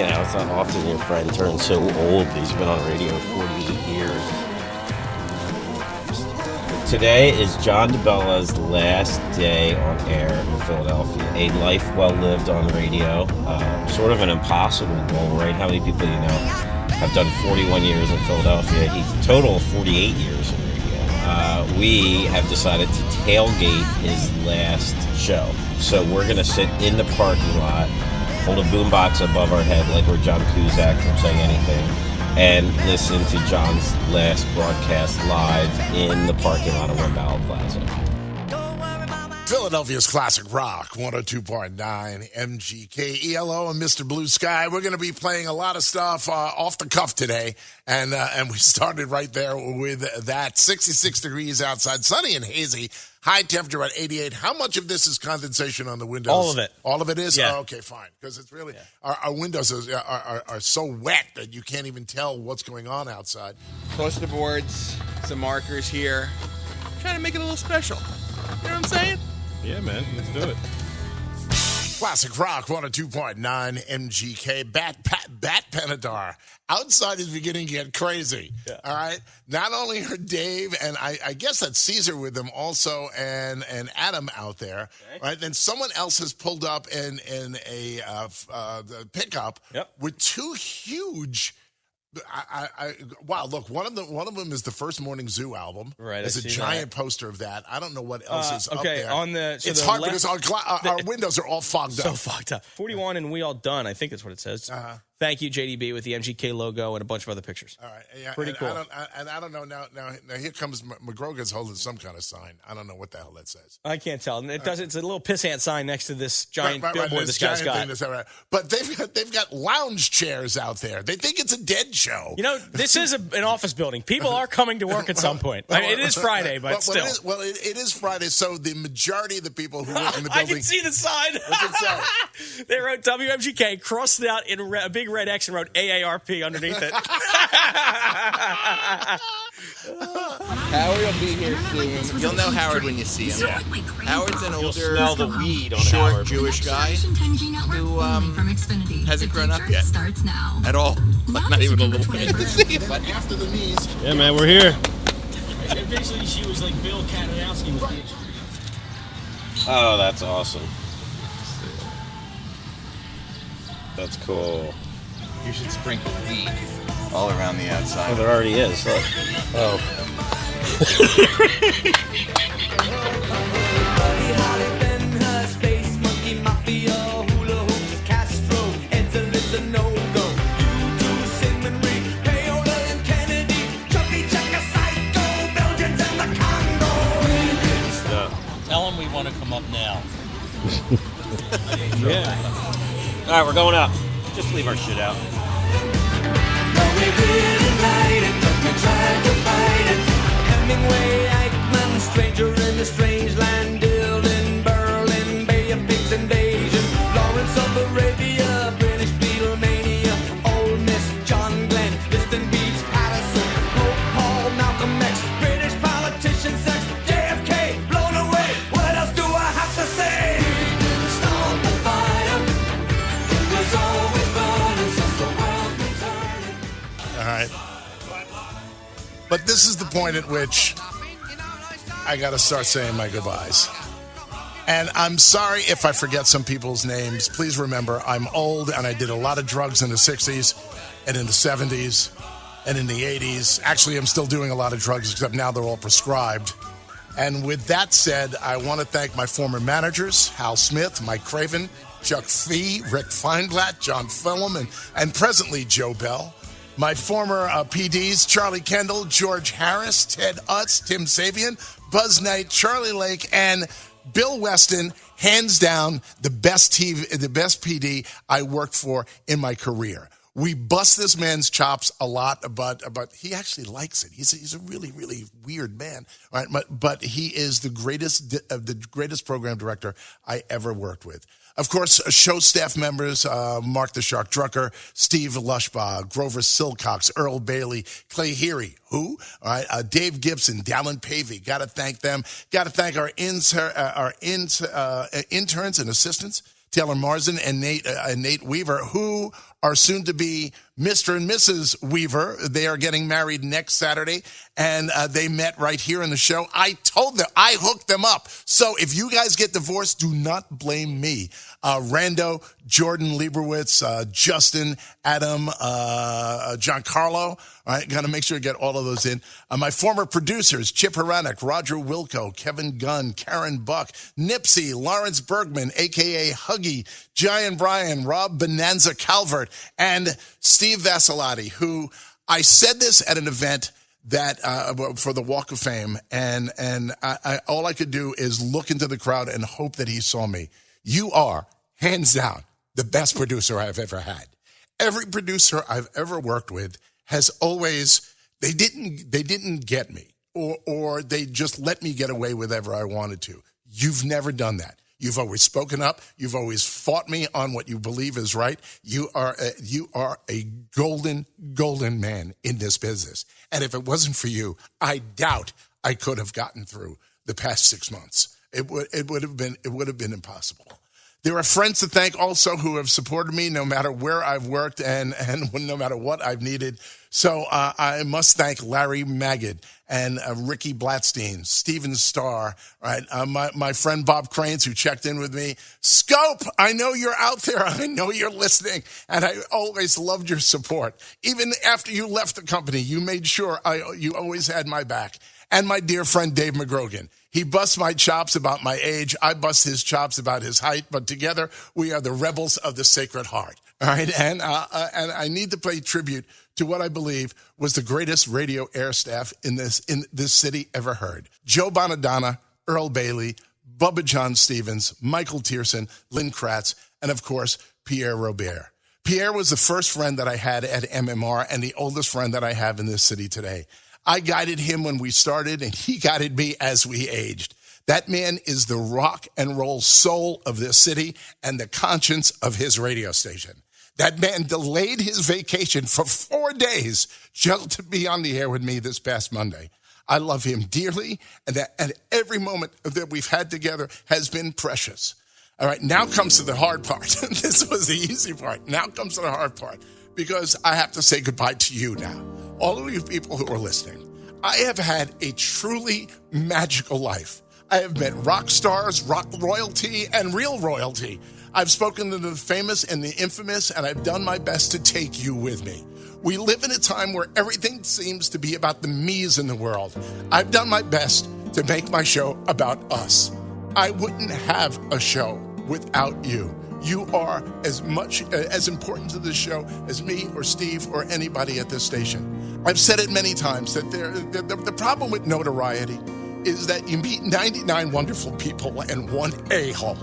it's not often your friend turns so old that he's been on radio 48 years. Today is John DeBella's last day on air in Philadelphia. A life well lived on radio. Sort of an impossible goal, right? How many people have done 41 years in Philadelphia? He's total 48 years in radio. We have decided to tailgate his last show. So we're going to sit in the parking lot, hold a boombox above our head like we're John Cusack from Saying Anything, and listen to John's last broadcast live in the parking lot of One Ballard Plaza. Philadelphia's classic rock, 102.9 MGK, ELO, and Mr. Blue Sky. We're going to be playing a lot of stuff off the cuff today, and we started right there with that. 66 degrees outside, sunny and hazy, high temperature at 88. How much of this is condensation on the windows? All of it. All of it is? Yeah. Oh, okay, fine, because it's really, our windows are so wet that you can't even tell what's going on outside. Poster boards, some markers here. Trying to make it a little special. You know what I'm saying? Yeah, man. Let's do it. Classic Rock, 102.9 MGK. Bat Panadar. Outside is beginning to get crazy. Yeah. All right? Not only are Dave, and I guess that's Caesar with them also, and Adam out there. Okay. Right? Then someone else has pulled up in a pickup with two huge... wow! Look, one of them is the First Morning Zoo album. Right, there's a giant poster of that. I don't know what else is up there. It's hard because our windows are all fogged up. So fogged up. 41 and we all done. I think that's what it says. Thank you, JDB, with the MGK logo and a bunch of other pictures. All right, yeah, pretty cool. I don't know now. Here comes McGrogan's holding some kind of sign. I don't know what the hell that says. I can't tell. It does. It's a little pissant sign next to this giant billboard this guy's got. Right. But they've got lounge chairs out there. They think it's a dead show. This is an office building. People are coming to work at some point. I mean, it is Friday, but still. It is Friday, so the majority of the people who work in the building. I can see the sign. What's it say? They wrote WMGK, crossed it out in a big red X, and wrote AARP underneath it. Howard will be here soon. You'll know Howard when you see him. Yeah. Howard's an older, smell the weed on short Howard. Jewish guy who hasn't grown up yet at all. Like not even a little bit. But after the knees. Yeah, man, we're here. Basically, she was like Bill Kadanowski with the... Oh, that's awesome. That's cool. You should sprinkle weed all around the outside. Oh, there already is. Look. Oh. Tell him we want to come up now. Yeah. All right, we're going up. Just leave our shit out. Hemingway, Eichmann, stranger in a strange land, Dylan, Berlin, Bay of Pigs invasion, Lawrence of Arabia, British Beatlemania, Ole Miss, John Glenn, Distant Beats, Patterson, Pope Paul, Malcolm X, British politician, sex, JFK, blown away. What else do I have to say? We didn't start the fire. It was always burning since the world's been turning. All right. But this is the point at which I got to start saying my goodbyes. And I'm sorry if I forget some people's names. Please remember, I'm old and I did a lot of drugs in the 60s and in the 70s and in the 80s. Actually, I'm still doing a lot of drugs, except now they're all prescribed. And with that said, I want to thank my former managers, Hal Smith, Mike Craven, Chuck Fee, Rick Feinblatt, John Phillum, and presently Joe Bell. My former PDs, Charlie Kendall, George Harris, Ted Utz, Tim Sabian, Buzz Knight, Charlie Lake, and Bill Weston, hands down the best PD I worked for in my career. We bust this man's chops a lot, but he actually likes it. He's a really, really weird man, right? But he is the greatest program director I ever worked with. Of course, show staff members, Mark the Shark Drucker, Steve Lushbaugh, Grover Silcox, Earl Bailey, Clay Heary, all right, Dave Gibson, Dallin Pavey. Got to thank them. Got to thank our interns and assistants, Taylor Marsden and Nate Weaver, who are soon to be Mr. and Mrs. Weaver. They are getting married next Saturday, and they met right here in the show. I told them, I hooked them up. So if you guys get divorced, do not blame me. Rando, Jordan Lieberwitz, Justin, Adam, Giancarlo. All right, got to make sure you get all of those in. My former producers, Chip Haranek, Roger Wilco, Kevin Gunn, Karen Buck, Nipsey, Lawrence Bergman, a.k.a. Huggy, Giant Brian, Rob Bonanza Calvert, and Steve Vasilati, who I said this at an event that for the Walk of Fame, and I all I could do is look into the crowd and hope that he saw me. You are, hands down, the best producer I've ever had. Every producer I've ever worked with has always, they didn't get me, or they just let me get away with whatever I wanted to. You've never done that. You've always spoken up. You've always fought me on what you believe is right. You are a golden man in this business. And if it wasn't for you, I doubt I could have gotten through the past 6 months. It would have been impossible. There are friends to thank also who have supported me no matter where I've worked and no matter what I've needed. So I must thank Larry Magid and Ricky Blatstein, Steven Starr, right? My friend Bob Cranes, who checked in with me. Scope, I know you're out there. I know you're listening, and I always loved your support. Even after you left the company, you made sure you always had my back. And my dear friend Dave McGrogan. He busts my chops about my age. I bust his chops about his height. But together, we are the rebels of the Sacred Heart. All right, and I need to pay tribute to what I believe was the greatest radio air staff in this city ever heard. Joe Bonadonna, Earl Bailey, Bubba John Stevens, Michael Tierson, Lynn Kratz, and of course, Pierre Robert. Pierre was the first friend that I had at MMR and the oldest friend that I have in this city today. I guided him when we started, and he guided me as we aged. That man is the rock and roll soul of this city and the conscience of his radio station. That man delayed his vacation for 4 days just to be on the air with me this past Monday. I love him dearly, and every moment that we've had together has been precious. All right, now comes to the hard part. This was the easy part. Now comes to the hard part, because I have to say goodbye to you now. All of you people who are listening, I have had a truly magical life. I have met rock stars, rock royalty, and real royalty. I've spoken to the famous and the infamous, and I've done my best to take you with me. We live in a time where everything seems to be about the me's in the world. I've done my best to make my show about us. I wouldn't have a show without you. You are as much as important to this show as me or Steve or anybody at this station. I've said it many times that the problem with notoriety is that you meet 99 wonderful people and one a-hole.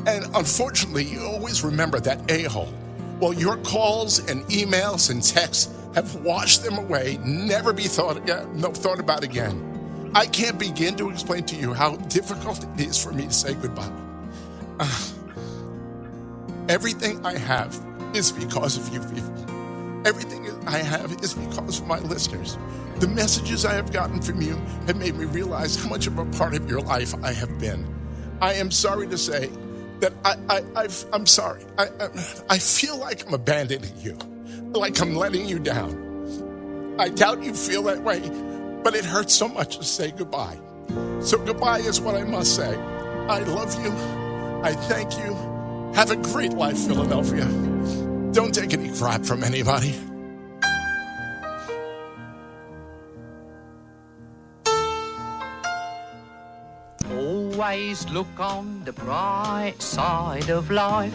And unfortunately, you always remember that a-hole. Well, your calls and emails and texts have washed them away, never be thought about again. I can't begin to explain to you how difficult it is for me to say goodbye. Everything I have is because of you people. Everything I have is because of my listeners. The messages I have gotten from you have made me realize how much of a part of your life I have been. I am sorry to say that I'm sorry. I feel like I'm abandoning you, like I'm letting you down. I doubt you feel that way, but it hurts so much to say goodbye. So goodbye is what I must say. I love you. I thank you. Have a great life, Philadelphia. Don't take any crap from anybody. Always look on the bright side of life.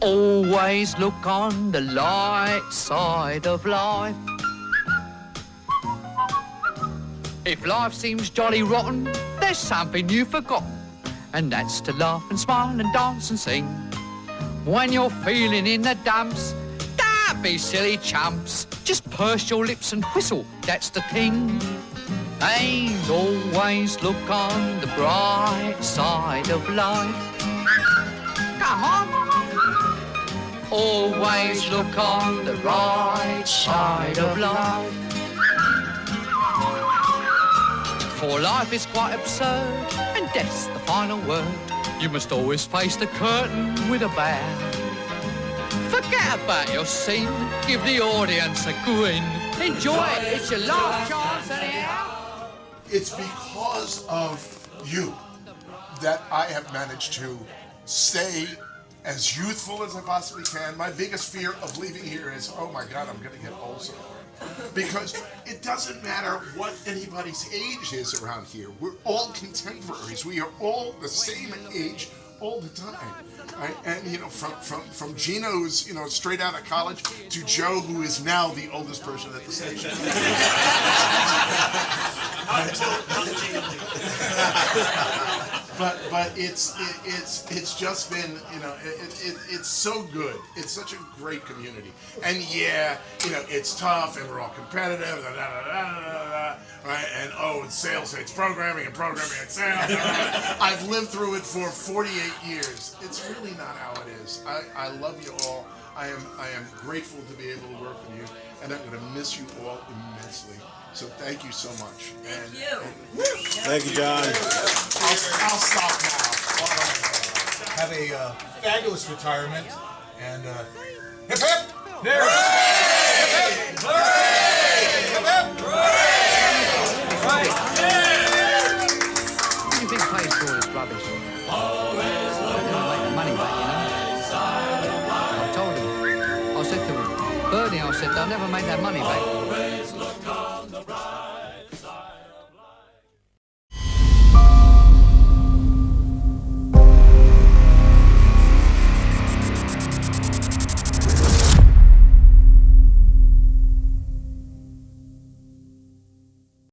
Always look on the light side of life. If life seems jolly rotten, there's something you've forgotten, and that's to laugh and smile and dance and sing. When you're feeling in the dumps, don't be silly chumps. Just purse your lips and whistle, that's the thing. And always look on the bright side of life. Come on. Always look on the right side of life. For life is quite absurd, and death's the final word. You must always face the curtain with a bow. Forget about your scene, give the audience a grin. Enjoy it, it's your last chance anyhow. It's because of you that I have managed to stay as youthful as I possibly can. My biggest fear of leaving here is, oh my God, I'm going to get old so hard. Because it doesn't matter what anybody's age is around here. We're all contemporaries. We are all the same age all the time. Right? And you know, from Gino, who's straight out of college, to Joe, who is now the oldest person at the station. But it's just been it's so good. It's such a great community. And yeah, it's tough and we're all competitive. Right? And it's sales hates programming and programming hates sales. I've lived through it for 48 years. It's really not how it is. I love you all. I am grateful to be able to work with you, and I'm going to miss you all immensely. So thank you so much. Thank you. Thank you, John. I'll stop now. Have a fabulous retirement, and hip hip! Hooray! Hip hip! Hooray! What do you think pays for all this rubbish? Don't make the money back, I told him. I said to him, Bernie, they'll never make that money back.